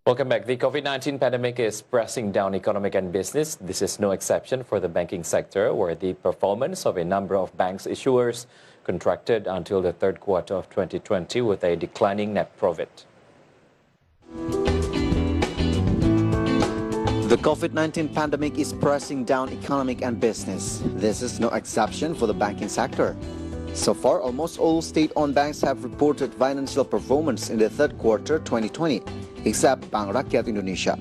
Welcome back. The COVID-19 pandemic is pressing down economic and business. This is no exception for the banking sector, where the performance of a number of banks issuers contracted until the third quarter of 2020 with a declining net profit. The COVID-19 pandemic is pressing down economic and business. This is no exception for the banking sector. So far, almost all state-owned banks have reported financial performance in the third quarter 2020, except Bank Rakyat Indonesia.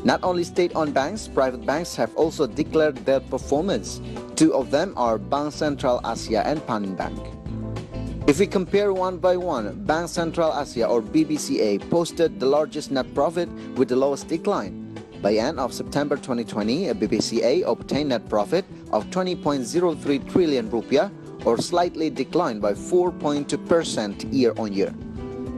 Not only state-owned banks, private banks have also declared their performance. Two of them are Bank Sentral Asia and Panin Bank. If we compare one by one, Bank Sentral Asia or BBCA posted the largest net profit with the lowest decline. By end of September 2020, BBCA obtained net profit of 20.03 trillion rupiah, or slightly declined by 4.2% year-on-year.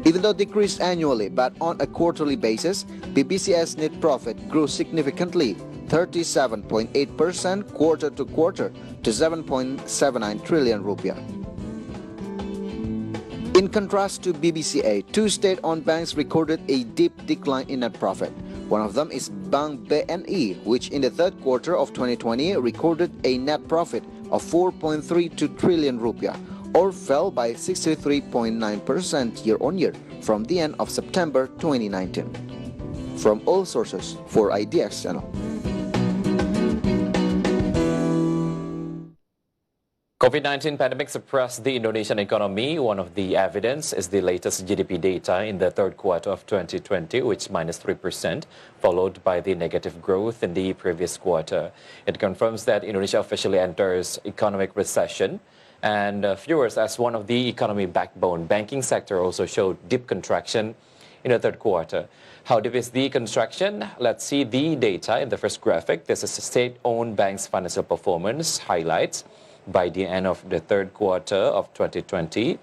Even though decreased annually, but on a quarterly basis, BBCA's net profit grew significantly, 37.8% quarter-to-quarter to 7.79 trillion rupiah. In contrast to BBCA, two state-owned banks recorded a deep decline in net profit. One of them is Bank BNI, which in the third quarter of 2020 recorded a net profit of 4.32 trillion rupiah, or fell by 63.9% year-on-year from the end of September 2019. From all sources for IDX Channel. COVID-19 pandemic suppressed the Indonesian economy. One of the evidence is the latest GDP data in the third quarter of 2020, which minus 3%, followed by the negative growth in the previous quarter. It confirms that Indonesia officially enters economic recession. And viewers, as one of the economy backbone, banking sector also showed deep contraction in the third quarter. How deep is the contraction? Let's see the data in the first graphic. This is state-owned banks' financial performance highlights. By the end of the third quarter of 2020,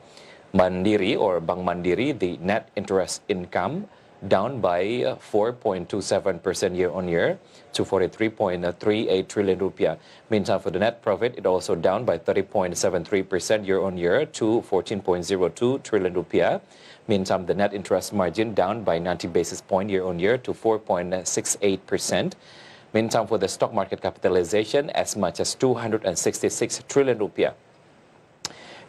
Mandiri or Bank Mandiri, the net interest income down by 4.27% year-on-year to 43.38 trillion rupiah. Meantime, for the net profit, it also down by 30.73% year-on-year to 14.02 trillion rupiah. Meantime, the net interest margin down by 90 basis points year-on-year to 4.68%. Meantime, for the stock market capitalization, as much as 266 trillion rupiah.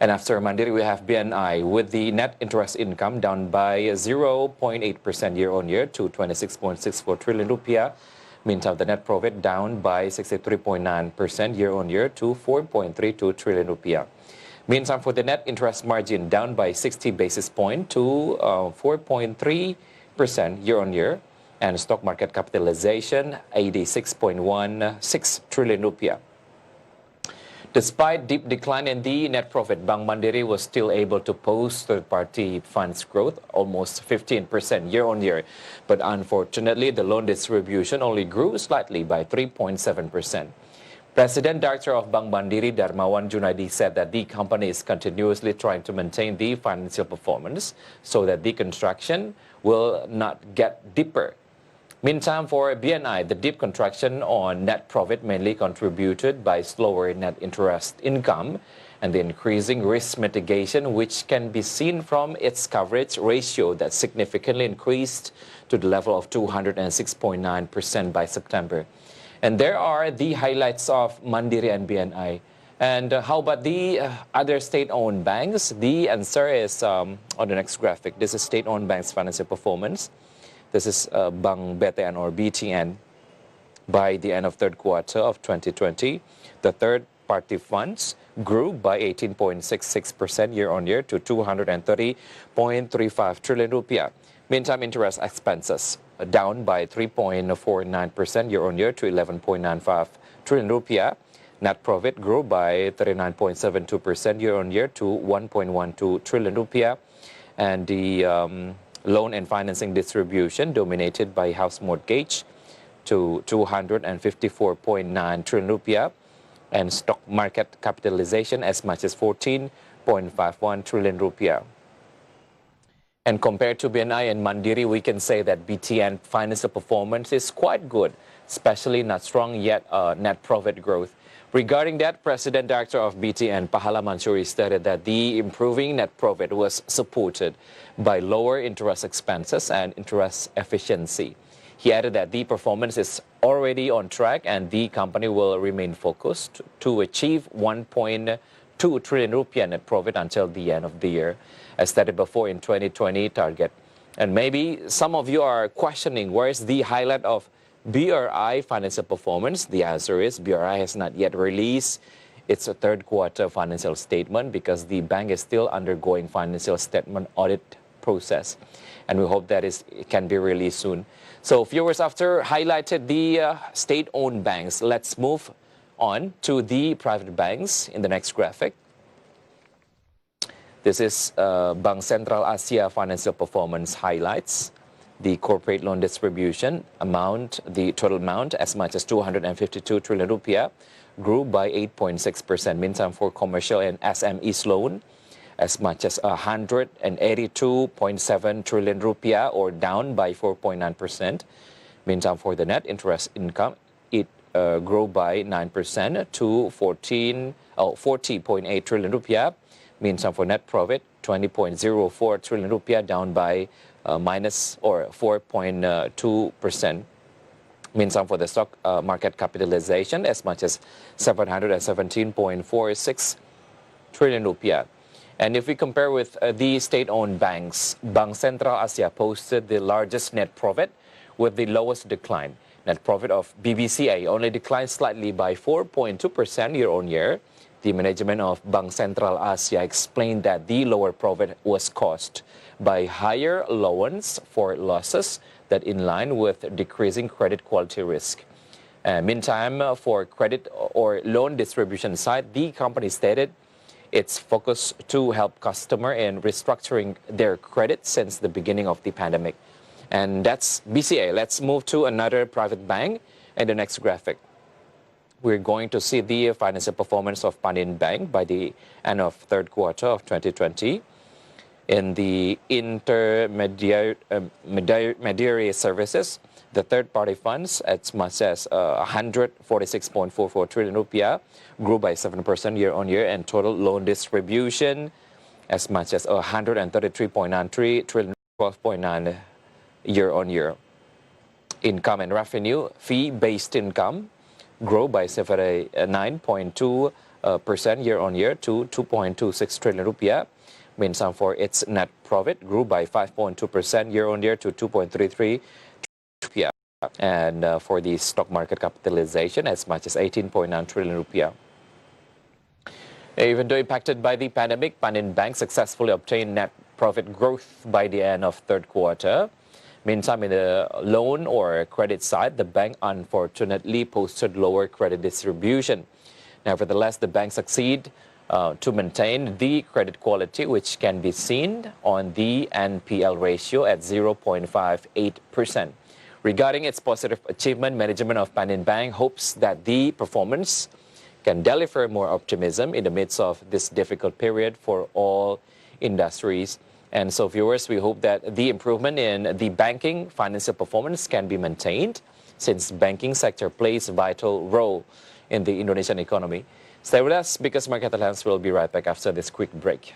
And after Mandiri, we have BNI with the net interest income down by 0.8% year-on-year to 26.64 trillion rupiah. Meantime, the net profit down by 63.9% year-on-year to 4.32 trillion rupiah. Meantime, for the net interest margin down by 60 basis points to 4.3% year-on-year. And stock market capitalization, 86.16 trillion rupiah. Despite deep decline in the net profit, Bank Mandiri was still able to post third-party funds growth, almost 15% year-on-year. But unfortunately, the loan distribution only grew slightly by 3.7%. President Director of Bank Mandiri, Darmawan Junaidi, said that the company is continuously trying to maintain the financial performance so that the contraction will not get deeper. Meantime, for BNI, the deep contraction on net profit mainly contributed by slower net interest income and the increasing risk mitigation, which can be seen from its coverage ratio that significantly increased to the level of 206.9% by September. And there are the highlights of Mandiri and BNI. And how about the other state-owned banks? The answer is on the next graphic. This is state-owned banks' financial performance. This is Bank BTN or BTN. By the end of third quarter of 2020, the third-party funds grew by 18.66% year-on-year to 230.35 trillion rupiah. Meantime, interest expenses down by 3.49% year-on-year to 11.95 trillion rupiah. Net profit grew by 39.72% year-on-year to 1.12 trillion rupiah. And the loan and financing distribution dominated by house mortgage to 254.9 trillion rupiah and stock market capitalization as much as 14.51 trillion rupiah. And compared to BNI and Mandiri, we can say that BTN financial performance is quite good, especially not strong yet net profit growth. Regarding that, President Director of BTN Pahala Mansuri stated that the improving net profit was supported by lower interest expenses and interest efficiency. He added that the performance is already on track and the company will remain focused to achieve 1.2 trillion rupiah net profit until the end of the year, as stated before in 2020 target. And maybe some of you are questioning where is the highlight of BRI financial performance. The answer is BRI has not yet released its third quarter financial statement because the bank is still undergoing financial statement audit process. And we hope that it can be released soon. So viewers, after highlighted the state-owned banks, let's move on to the private banks in the next graphic. This is Bank Sentral Asia financial performance highlights. The corporate loan distribution amount, the total amount as much as 252 trillion rupiah, grew by 8.6%. Meantime, for commercial and SMEs loan, as much as 182.7 trillion rupiah, or down by 4.9%. Meantime, for the net interest income, it grew by 9% to 40.8 trillion rupiah. Meantime, for net profit, 20.04 trillion rupiah, down by minus or 4.2%. Meantime, for the stock market capitalization, as much as 717.46 trillion rupiah. And if we compare with the state-owned banks, Bank Sentral Asia posted the largest net profit with the lowest decline. Net profit of BBCA only declined slightly by 4.2% year-on-year. The management of Bank Sentral Asia explained that the lower profit was caused by higher allowance for losses that in line with decreasing credit quality risk. Meantime, for credit or loan distribution side, the company stated its focus to help customer in restructuring their credit since the beginning of the pandemic. And that's BCA. Let's move to another private bank in the next graphic. We're going to see the financial performance of Panin Bank by the end of third quarter of 2020. In the intermediary services, the third-party funds, as much as 146.44 trillion rupiah, grew by 7% year-on-year, and total loan distribution, as much as 133.93 trillion, 12.9 year-on-year. Income and revenue, fee-based income, grew by 79.2% year-on-year to 2.26 trillion rupiah. Meantime, for its net profit, grew by 5.2% year-on-year to 2.33 rupiah. And for the stock market capitalization, as much as 18.9 trillion rupiah. Even though impacted by the pandemic, Panin Bank successfully obtained net profit growth by the end of third quarter. Meantime, in the loan or credit side, the bank unfortunately posted lower credit distribution. Nevertheless, the bank succeeded to maintain the credit quality, which can be seen on the NPL ratio at 0.58%. Regarding its positive achievement, management of Panin Bank hopes that the performance can deliver more optimism in the midst of this difficult period for all industries. And so, viewers, we hope that the improvement in the banking financial performance can be maintained, since banking sector plays a vital role in the Indonesian economy. Stay with us because Market Headlines will be right back after this quick break.